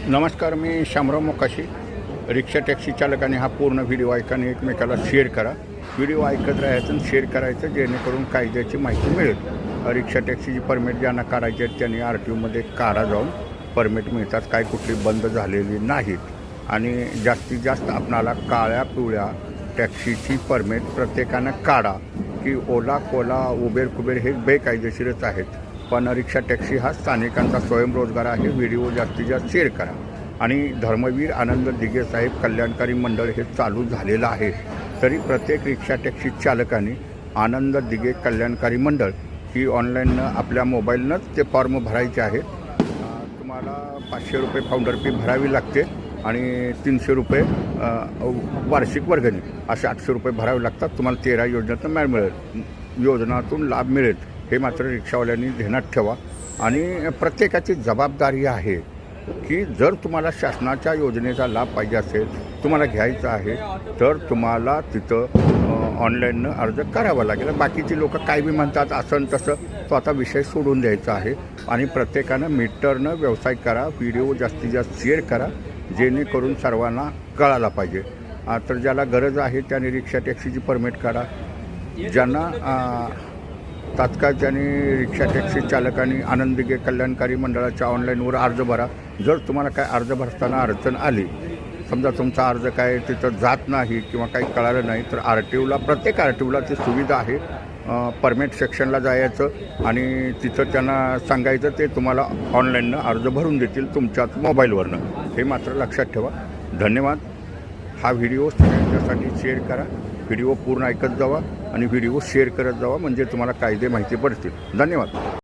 नमस्कार, मी Shamrao Mokashi. Rickshaw taxi चालकाने हा पूर्ण व्हिडिओ ऐका आणि एकमेकाला शेअर करा. व्हिडिओ ऐकत राहायचं आणि शेअर करायचं, जेणेकरून कायद्याची माहिती मिळेल. रिक्षा टॅक्सीची परमिट ज्यांना काढायची आहेत त्यांनी RTOमध्ये काढा, जाऊन परमिट मिळतात. काय कुठली बंद झालेली नाहीत. आणि जास्तीत जास्त आपणाला काळ्या पिवळ्या टॅक्सीची परमिट प्रत्येकानं काढा. की ओला कोला उबेर कुबेर हे बेकायदेशीरच आहेत, पण रिक्षा टॅक्सी हा स्थानिकांचा स्वयंरोजगार आहे. व्हिडिओ जास्तीत जास्त शेअर करा. आणि धर्मवीर आनंद दिघे साहेब कल्याणकारी मंडळ हे चालू झालेलं आहे. तरी प्रत्येक रिक्षा टॅक्सी चालकांनी आनंद दिघे कल्याणकारी मंडळ ही ऑनलाईन आपल्या मोबाईलनंच ते फॉर्म भरायचे आहेत. तुम्हाला 500 रुपये फाउंडर फी भरावी लागते आणि 300 रुपये वार्षिक वर्गणी असे 800 रुपये भरावे लागतात. तुम्हाला 13 योजनातून लाभ मिळेल. हे मात्र रिक्षावाल्यांनी ध्यानात ठेवा. आणि प्रत्येकाची जबाबदारी आहे की जर तुम्हाला शासनाच्या योजनेचा लाभ पाहिजे असेल, तुम्हाला घ्यायचा आहे, तर तुम्हाला तिथं ऑनलाईननं अर्ज करावा लागेल. बाकीची लोक काय बी म्हणतात असं आणि तसं, तो आता विषय सोडून द्यायचा आहे. आणि प्रत्येकानं मीटरनं व्यवसाय करा. व्हिडिओ जास्तीत जास्त शेअर करा, जेणेकरून सर्वांना कळायला पाहिजे. तर ज्याला गरज आहे त्याने रिक्षा टॅक्सीची परमिट काढा. ज्यांना तात्काळ त्यांनी रिक्षा टॅक्सी चालकांनी आनंद दिघे कल्याणकारी मंडळाच्या ऑनलाईनवर अर्ज भरा. जर तुम्हाला काय अर्ज भरताना अडचण आली, समजा तुमचा अर्ज काय तिथं जात नाही किंवा काही कळालं नाही, तर RTOला प्रत्येक RTOला ती सुविधा आहे. परमिट सेक्शनला जायचं आणि तिथं त्यांना सांगायचं, ते तुम्हाला ऑनलाईननं अर्ज भरून देतील तुमच्याच मोबाईलवरनं. हे मात्र लक्षात ठेवा. धन्यवाद. हा व्हिडिओ सगळ्यांच्यासाठी शेअर करा. व्हिडिओ पूर्ण ऐकत जावा आणि व्हिडिओ शेअर करत जावा, म्हणजे तुम्हाला कायदे माहिती पडतील. धन्यवाद.